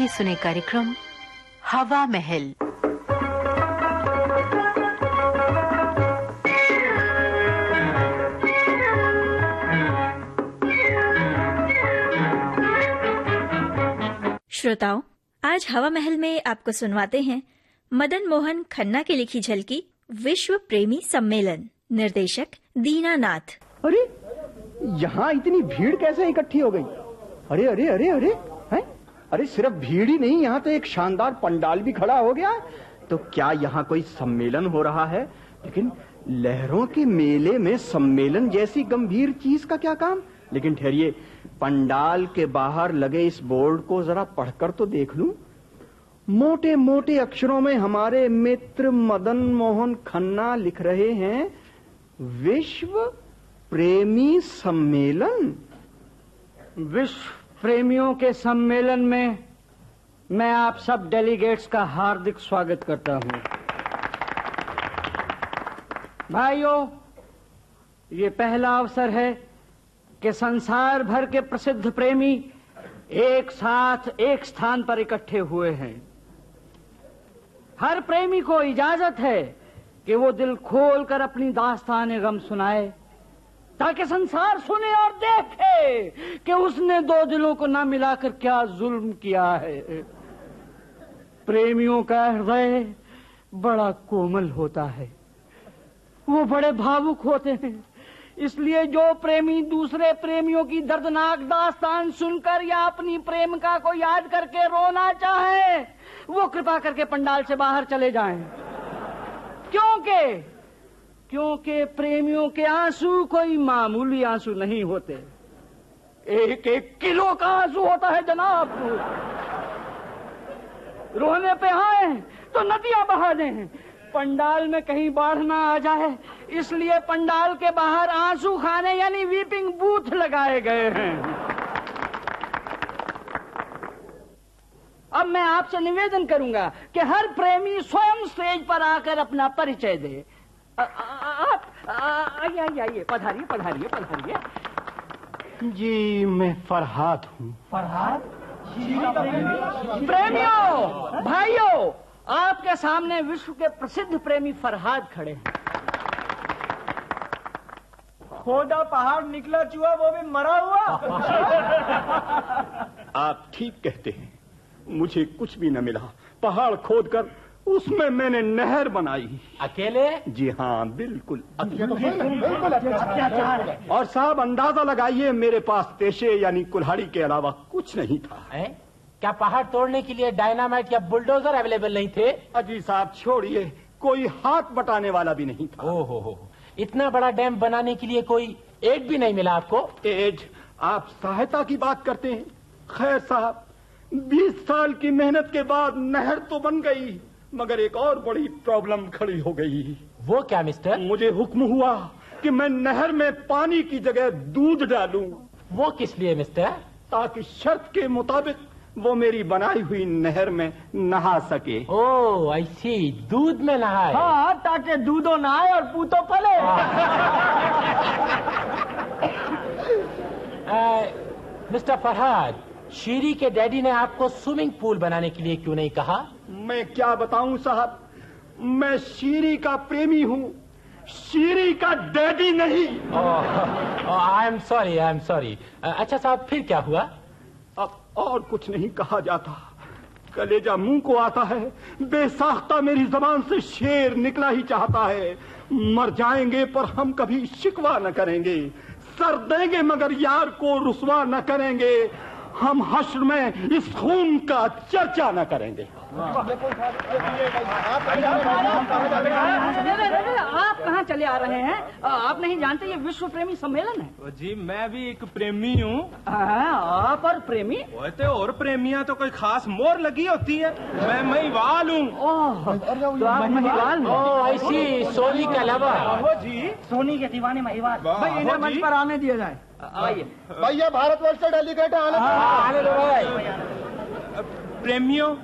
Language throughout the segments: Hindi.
आइए सुने कार्यक्रम हवा महल। श्रोताओं, आज हवा महल में आपको सुनवाते हैं मदन मोहन खन्ना की लिखी झलकी विश्व प्रेमी सम्मेलन। निर्देशक दीनानाथ। अरे यहाँ इतनी भीड़ कैसे इकट्ठी हो गई? अरे अरे अरे अरे हैं? अरे सिर्फ भीड़ ही नहीं, यहाँ तो एक शानदार पंडाल भी खड़ा हो गया। तो क्या यहाँ कोई सम्मेलन हो रहा है? लेकिन लहरों के मेले में सम्मेलन जैसी गंभीर चीज का क्या काम? लेकिन ठहरिए, पंडाल के बाहर लगे इस बोर्ड को जरा पढ़कर तो देख लूं। मोटे मोटे अक्षरों में हमारे मित्र मदन मोहन खन्ना लिख रहे हैं, विश्व प्रेमी सम्मेलन। विश्व प्रेमियों के सम्मेलन में मैं आप सब डेलीगेट्स का हार्दिक स्वागत करता हूं। भाइयों, ये पहला अवसर है कि संसार भर के प्रसिद्ध प्रेमी एक साथ एक स्थान पर इकट्ठे हुए हैं। हर प्रेमी को इजाजत है कि वो दिल खोलकर अपनी दास्तान गम सुनाए, ताकि संसार सुने और देखे कि उसने दो दिलों को ना मिलाकर क्या जुल्म किया है। प्रेमियों का हृदय बड़ा कोमल होता है, वो बड़े भावुक होते हैं। इसलिए जो प्रेमी दूसरे प्रेमियों की दर्दनाक दास्तान सुनकर या अपनी प्रेमिका को याद करके रोना चाहे, वो कृपा करके पंडाल से बाहर चले जाएं। क्योंकि प्रेमियों के आंसू कोई मामूली आंसू नहीं होते, एक एक किलो का आंसू होता है जनाब। रोने पे आए तो नदियां बहा दें, पंडाल में कहीं बाढ़ ना आ जाए, इसलिए पंडाल के बाहर आंसू खाने यानी वीपिंग बूथ लगाए गए हैं। अब मैं आपसे निवेदन करूंगा कि हर प्रेमी स्वयं स्टेज पर आकर अपना परिचय दे। आप आइए, पधारिए पधारिए पधारिए। जी, मैं फरहाद हूँ। फरहाद? प्रेमियों, भाइयों, आपके सामने विश्व के प्रसिद्ध प्रेमी फरहाद खड़े हैं। खोदा पहाड़ निकला चूहा, वो भी मरा हुआ। आप ठीक कहते हैं, मुझे कुछ भी न मिला। पहाड़ खोदकर उसमें मैंने नहर बनाई। अकेले? जी हाँ, बिल्कुल अत्याचार है। और साहब अंदाजा लगाइए, मेरे पास पेशे यानी कुल्हाड़ी के अलावा कुछ नहीं था। क्या पहाड़ तोड़ने के लिए डायनामाइट या बुलडोजर अवेलेबल नहीं थे? अजी साहब छोड़िए, कोई हाथ बटाने वाला भी नहीं था। ओहो, इतना बड़ा डैम बनाने के लिए कोई एड भी नहीं मिला आपको? एड? आप सहायता की बात करते हैं। खैर साहब, 20 साल की मेहनत के बाद नहर तो बन गई, मगर एक और बड़ी प्रॉब्लम खड़ी हो गई। वो क्या मिस्टर? मुझे हुक्म हुआ कि मैं नहर में पानी की जगह दूध डालूं। वो किस लिए मिस्टर? ताकि शर्त के मुताबिक वो मेरी बनाई हुई नहर में नहा सके। ओह, आई सी, दूध में नहाए। हाँ, ताकि दूधो नहाए और पूतो पले। मिस्टर फरहाद, शीरी के डैडी ने आपको स्विमिंग पूल बनाने के लिए क्यों नहीं कहा? मैं क्या बताऊं साहब, मैं शीरी का प्रेमी हूँ, शीरी का डैडी नहीं। I am sorry. अच्छा साहब, फिर क्या हुआ? अब और कुछ नहीं कहा जाता, कलेजा मुंह को आता है। बेसाख्ता मेरी जबान से शेर निकला ही चाहता है। मर जाएंगे पर हम कभी शिकवा न करेंगे, सर देंगे मगर यार को रुसवा न करेंगे, हम हश्र में इस खून का चर्चा न करेंगे। आप कहाँ चले आ रहे हैं? आप नहीं जानते ये विश्व प्रेमी सम्मेलन है? जी, मैं भी एक प्रेमी हूँ। आप और प्रेमी? वैसे और प्रेमियाँ तो कोई खास मोर लगी होती है, मैं महिवाल हूँ। तो आप महिवाल? ऐसी सोनी का लवर। जी, सोनी के दीवाने महिवाल। भाई इन्हें मंच पर आने दिया जाए। आइए भैया, भारतवर्ष से डेलीगेट आने दो भाई। प्रेमियों,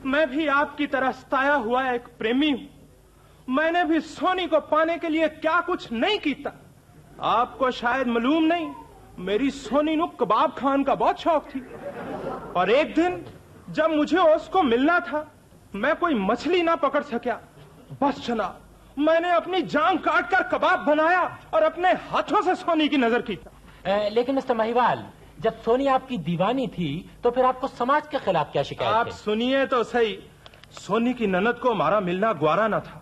मैं भी आपकी तरह सताया हुआ एक प्रेमी हूँ। मैंने भी सोनी को पाने के लिए क्या कुछ नहीं किया। आपको शायद मालूम नहीं, मेरी सोनी नु कबाब खान का बहुत शौक थी, और एक दिन जब मुझे उसको मिलना था मैं कोई मछली ना पकड़ सका। बस जनाब, मैंने अपनी जान काट कर कबाब बनाया और अपने हाथों से सोनी की नजर की। लेकिन मिस्टर महिवाल, जब सोनी आपकी दीवानी थी तो फिर आपको समाज के खिलाफ क्या शिकायत आप है? सुनिए तो सही। सोनी की ननद को हमारा मिलना ग्वारा न था।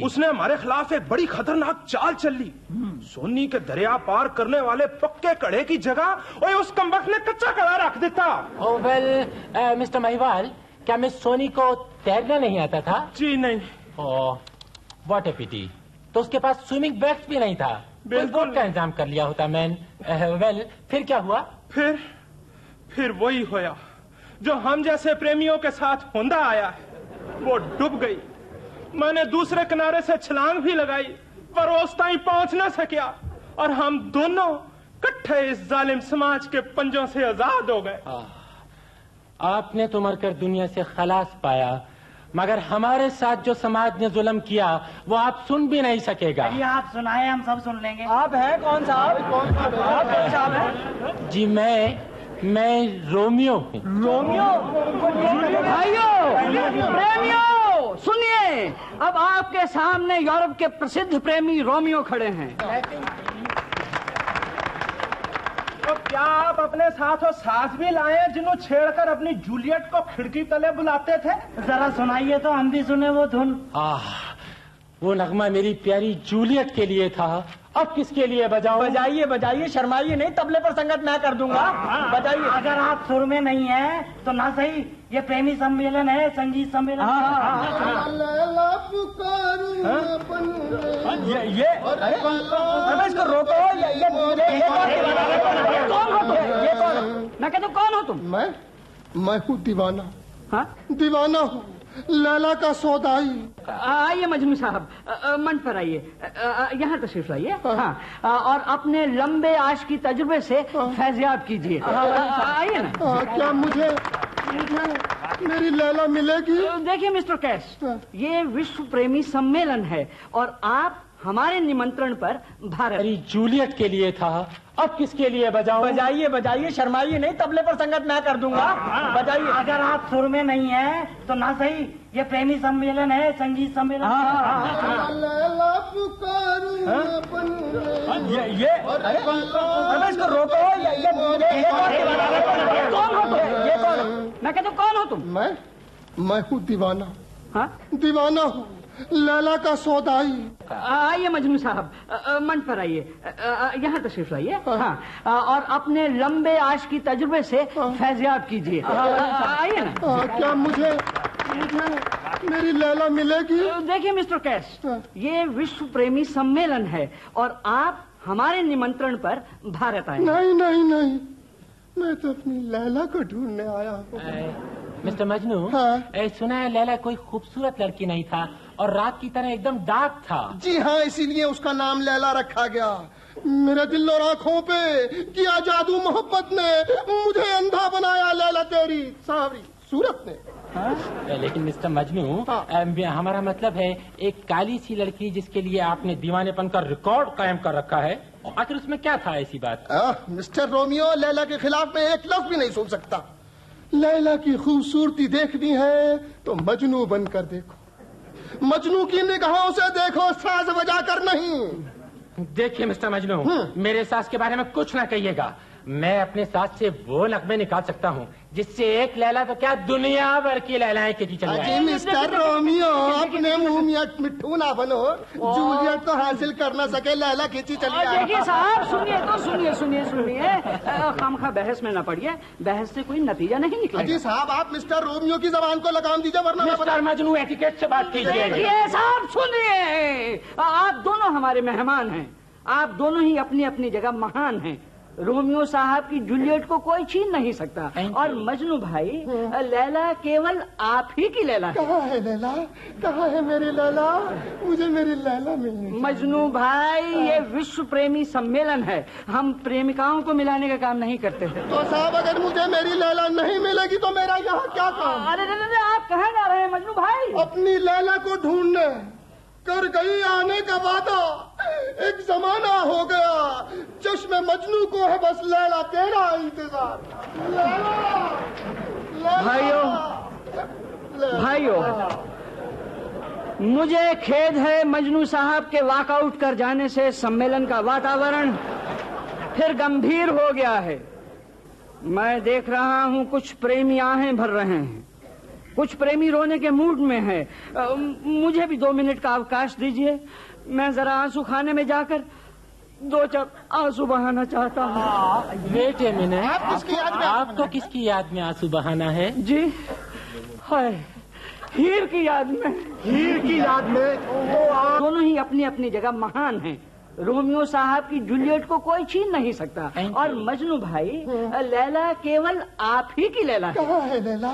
उसने हमारे खिलाफ एक बड़ी खतरनाक चाल चली। सोनी के दरिया पार करने वाले पक्के कड़े की जगह और उस कमबख्त ने कच्चा कड़ा रख देता। ओह वेल मिस्टर महिवाल, क्या मिस सोनी को तैरना नहीं आता था? जी नहीं। ओह व्हाट ए पिटी। तो उसके पास स्विमिंग बैग्स भी नहीं था। बिल्कुल बोट का इंतजाम कर लिया होता मैन। वेल फिर क्या हुआ? फिर वही होया जो हम जैसे प्रेमियों के साथ होंदा आया है। वो डूब गई। मैंने दूसरे किनारे से छलांग भी लगाई पर उस ताईं पहुंच न सकिया और हम दोनों इकट्ठे इस जालिम समाज के पंजों से आजाद हो गए। आपने तो मरकर दुनिया से खलास पाया, मगर हमारे साथ जो समाज ने जुल्म किया वो आप सुन भी नहीं सकेगा। ये आप सुनाए, हम सब सुन लेंगे। आप हैं कौन साहब? आप कौन साहब हैं? जी मैं रोमियो हूँ। रोमियो? भाइयों, प्रेमियों, सुनिए, अब आपके सामने यूरोप के प्रसिद्ध प्रेमी रोमियो खड़े हैं। तो क्या आप अपने साथ वो सास भी लाए जिन्हों छेड़कर अपनी जूलियट को खिड़की तले बुलाते थे? जरा सुनाइए तो हम भी सुने वो धुन। वो नगमा मेरी प्यारी जूलियट के लिए था, अब किसके लिए बजाऊं? बजाइए बजाइए, शर्माइए नहीं, तबले पर संगत मैं कर दूंगा। बजाइए। अगर आप सुर में नहीं है तो ना सही, ये प्रेमी सम्मेलन है, संगीत सम्मेलन। ये इसको रोको। ये कौन हो तुम? ये कौन? मैं कहता हूँ कौन हो तुम? मैं हूँ दीवाना। हाँ? दीवाना हूँ, लैला का सौदाई। आइए मजनू साहब, मंच पर आइए, यहाँ तशरीफ लाइए। हाँ, और अपने लंबे आश की तजुर्बे से फैज़याब कीजिए। आइए ना। क्या मुझे मेरी लैला मिलेगी? देखिए मिस्टर कैश, ये विश्व प्रेमी सम्मेलन है और आप हमारे निमंत्रण पर भारत। मेरी जूलियट के लिए था, अब किसके लिए बजाऊं? बजाइए बजाइए, शर्माइए नहीं, तबले पर संगत मैं कर दूंगा। बजाइए। अगर आप सुर में नहीं है तो ना सही, ये प्रेमी सम्मेलन है, संगीत सम्मेलन। लैला पुकारूं ये इसको रोको। ये कौन हो तुम? ये कौन? मैं कहता हूँ कौन हो तुम? मैं हूँ दीवाना। हाँ? दीवाना हूँ, लैला का सौदाई। आइए मजनू साहब, मंच पर आइए, यहाँ तशरीफ लाइए। हाँ, और अपने लंबे आश की तजुर्बे से फैज़याब कीजिए। आइए ना। क्या मुझे मेरी लैला मिलेगी? देखिए मिस्टर कैश, ये विश्व प्रेमी सम्मेलन है और आप हमारे निमंत्रण पर भारत आए। नहीं, मैं तो अपनी लैला को ढूंढने आया हूँ। मिस्टर मजनू, सुना है लैला कोई खूबसूरत लड़की नहीं था और रात की तरह एकदम डार्क था। जी हाँ, इसीलिए उसका नाम लैला रखा गया। मेरे दिल और आंखों पे किया जादू मोहब्बत ने, मुझे अंधा बनाया लैला तेरी सांवरी सूरत ने। लेकिन मिस्टर मजनू, हमारा मतलब है एक काली सी लड़की जिसके लिए आपने दीवानेपन का रिकॉर्ड कायम कर रखा है, आखिर उसमें क्या था ऐसी बात? मिस्टर रोमियो, लैला के खिलाफ में एक लफ्ज भी नहीं सुन सकता। लैला की खूबसूरती देखनी है तो मजनू बनकर देखो, मजनू की निगाहों से देखो, साज बजा कर नहीं। देखिए मिस्टर मजनू, मेरे सास के बारे में कुछ ना कहिएगा। मैं अपने सास से वो नगमे निकाल सकता हूँ जिससे एक लैला तो क्या दुनिया भर की लैलाएं खींची चल जाए। मिस्टर रोमियो, अपने मुंह में मिट्ठू ना बनो, जूलियट तो हासिल कर ना सके, लैला खींची चली जाए। देखिए साहब, सुनिए, खामखा बहस में न पड़िए, बहस से कोई नतीजा नहीं निकलेगा। जी साहब, आप मिस्टर रोमियो की जबान को लगाम दीजिए, वरना मिस्टर मजनू एटिकेट से बात कीजिए। देखिए साहब, सुनिए, आप दोनों हमारे मेहमान हैं, आप दोनों ही अपनी अपनी जगह महान हैं। रोमियो साहब की जूलियट को कोई छीन नहीं सकता और मजनू भाई, लैला केवल आप ही की लैला है। कहाँ है लैला? कहाँ है मेरी लैला? मुझे मेरी लैला मिलनी। मजनू भाई, ये विश्व प्रेमी सम्मेलन है, हम प्रेमिकाओं को मिलाने का काम नहीं करते हैं। तो साहब, अगर मुझे मेरी लैला नहीं मिलेगी तो मेरा यहाँ क्या काम? अरे आप कहाँ जा रहे हैं मजनू भाई? अपनी लैला को ढूंढने। कर गई आने का वादा, एक जमाना हो गया, चश्मे मजनू को है बस लैला तेरा इंतजार। लैला भाइयों, मुझे खेद है मजनू साहब के वॉकआउट कर जाने से सम्मेलन का वातावरण फिर गंभीर हो गया है। मैं देख रहा हूं कुछ प्रेमी आहें भर रहे हैं, कुछ प्रेमी रोने के मूड में हैं। मुझे भी 2 मिनट का अवकाश दीजिए, मैं जरा आंसू खाने में जाकर 2 आंसू बहाना चाहता हूँ। वेट ए मिनट, आपको किसकी याद में आंसू बहाना है? जी हाय, हीर की याद में। हीर की याद में? दोनों ही अपनी अपनी जगह महान हैं। रोमियो साहब की जूलियट को कोई छीन नहीं सकता, और मजनू भाई लैला केवल आप ही की लैला है। कहाँ है लैला?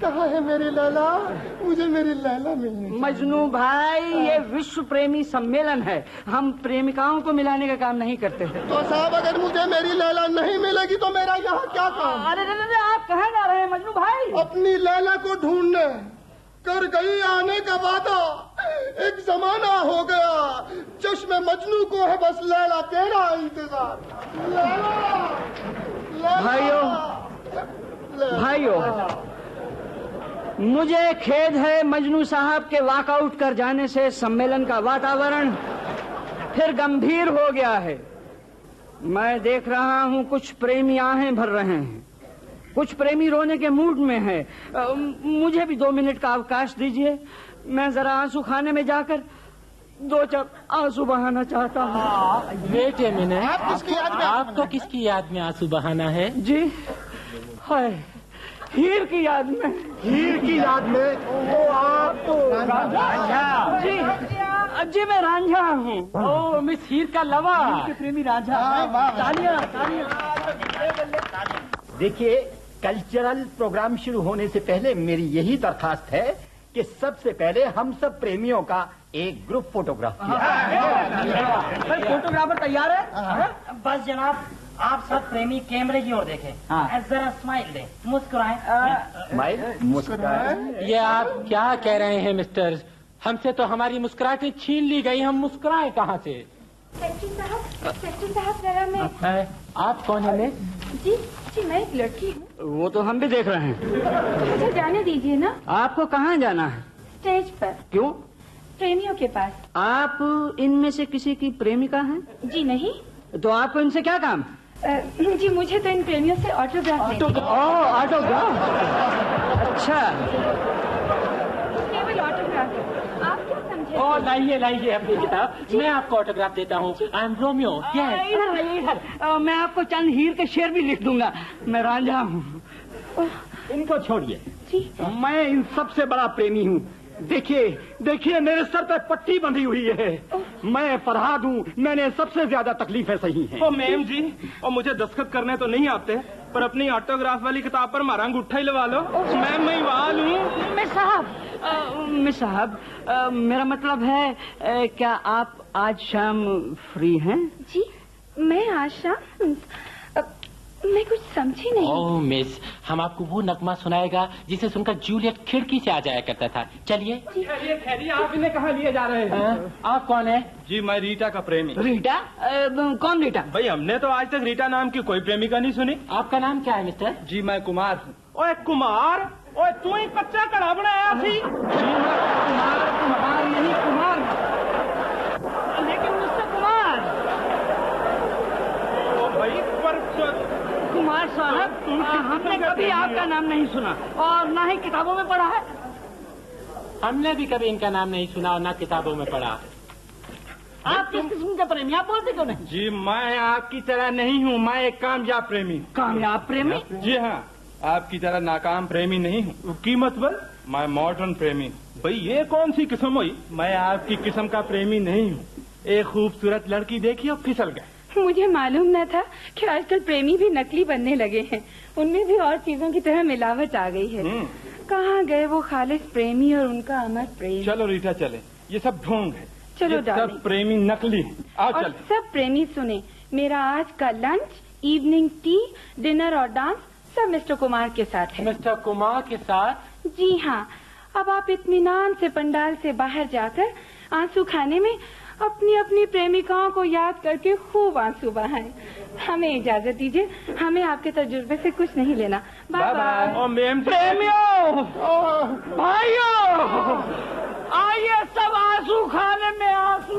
कहाँ है मेरी लैला? मुझे मेरी लैला मिलनी। मजनू भाई, ये विश्व प्रेमी सम्मेलन है, हम प्रेमिकाओं को मिलाने का काम नहीं करते हैं। तो साहब, अगर मुझे मेरी लैला नहीं मिलेगी तो मेरा यहाँ क्या काम? अरे आप कहाँ जा रहे हैं मजनू भाई? अपनी लैला को ढूंढने। कर गई आने का वादा, एक जमाना हो गया, चश्मे मजनू को है बस लैला तेरा इंतजार। भाइयों, मुझे खेद है मजनू साहब के वॉकआउट कर जाने से सम्मेलन का वातावरण फिर गंभीर हो गया है। मैं देख रहा हूं कुछ प्रेमी आहें भर रहे हैं, कुछ प्रेमी रोने के मूड में हैं। मुझे भी 2 मिनट का अवकाश दीजिए, मैं जरा आंसू खाने में जाकर 2 आंसू बहाना चाहता हूँ। वेट ए मिनट, आपको किसकी याद में आंसू बहाना है? जी हाय, हीर की याद में। हीर की याद में? जी मैं रांझा हूँ। ओ मिस हीर का लवा, प्रेमी रांझा। तालियां। देखिए, कल्चरल प्रोग्राम शुरू होने से पहले मेरी यही दरखास्त है कि सबसे पहले हम सब प्रेमियों का एक ग्रुप फोटोग्राफ किया। फोटोग्राफर तैयार है? बस जनाब, आप सब प्रेमी कैमरे की ओर देखें। जरा स्माइल दें, मुस्कुराएं। स्माइल, मुस्कुराएं। ये आप क्या कह रहे हैं मिस्टर? हमसे तो हमारी मुस्कुराहटें छीन ली गई, हम मुस्कुराएं कहाँ से? सेक्रेटरी साहब जरा मैं। आप कौन है मिस? जी मैं एक लड़की हूँ। वो तो हम भी देख रहे हैं। मुझे जाने दीजिए ना। आपको कहाँ जाना है? स्टेज पर। क्यों? प्रेमियों के पास। आप इनमें से किसी की प्रेमिका हैं? जी नहीं। तो आपको इनसे क्या काम? जी मुझे तो इन प्रेमियों से ऑटोग्राफ। ऑटोग्राफ? अच्छा, केवल ऑटोग्राफ। आप क्या समझे? लाइए अपनी किताब, मैं आपको ऑटोग्राफ देता हूँ। I am Romeo. इधर मैं आपको चंद हीर के शेर भी लिख दूंगा। मैं रांझा हूँ। इनको छोड़िए, मैं इन सबसे बड़ा प्रेमी हूँ। देखिए मेरे सर पे पट्टी बंधी हुई है। मैं फरहाद हूँ, मैंने सबसे ज्यादा तकलीफें सही हैं। ओ मैम जी, और मुझे दस्तखत करने तो नहीं आते, पर अपनी ऑटोग्राफ वाली किताब पर मारा अंगूठा ही लगा लो। मैम मैं वाल हूँ। मिस साहब, मेरा मतलब है, क्या आप आज शाम फ्री हैं? जी मैं आज शाम, मैं कुछ समझी नहीं। ओह मिस, हम आपको वो नगमा सुनाएगा जिसे सुनकर जूलियट खिड़की से आ जाया करता था। चलिए। खैरिए, आप इन्हें कहाँ लिए जा रहे हैं? आप कौन है? जी मैं रीटा का प्रेमी। रीटा? कौन रीटा? भाई हमने तो आज तक रीटा नाम की कोई प्रेमिका नहीं सुनी। आपका नाम क्या है मिस्टर? जी मैं कुमार हूँ। ओए कुमार, ओए तू ही कच्चा कड़ा बनाया थी। कुमार नहीं, कुमार, लेकिन मुझसे कुमार। भाई पर कुमार साहब, हमने कभी आपका नाम नहीं सुना और ना ही किताबों में पढ़ा है। हमने भी कभी इनका नाम नहीं सुना और ना किताबों में पढ़ा। आप किस किस्म का प्रेमी? आप बोलते क्यों नहीं? जी मैं आपकी तरह नहीं हूँ, मैं एक कामयाब प्रेमी। कामयाब प्रेमी? जी हाँ, आपकी तरह नाकाम प्रेमी नहीं हूँ। कीमत बल, मैं मॉडर्न प्रेमी। भाई ये कौन सी किस्म हुई? मैं आपकी किस्म का प्रेमी नहीं हूँ। एक खूबसूरत लड़की देखी और फिसल गए। मुझे मालूम न था कि आजकल प्रेमी भी नकली बनने लगे हैं, उनमें भी और चीजों की तरह मिलावट आ गई है। कहाँ गए वो खालिस प्रेमी और उनका अमर प्रेम? चलो रीटा चले, ये सब ढोंग है। चलो सब प्रेमी नकली है। आओ और चले। सब प्रेमी सुने, मेरा आज का लंच, इवनिंग टी, डिनर और डांस सब मिस्टर कुमार के साथ है। मिस्टर कुमार के साथ? जी हाँ। अब आप इत्मीनान से पंडाल से बाहर जाकर आंसू खाने में अपनी अपनी प्रेमिकाओं को याद करके खूब आंसू बहाएं। हमें इजाजत दीजिए, हमें आपके तजुर्बे से कुछ नहीं लेना। Bye bye. प्रेमियों, भाइयों, आइए सब आंसू खाने में आंसू।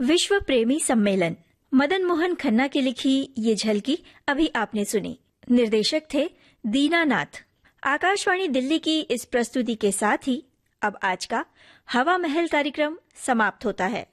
विश्व प्रेमी सम्मेलन, मदन मोहन खन्ना की लिखी ये झलकी अभी आपने सुनी। निर्देशक थे दीनानाथ। आकाशवाणी दिल्ली की इस प्रस्तुति के साथ ही अब आज का हवा महल कार्यक्रम समाप्त होता है।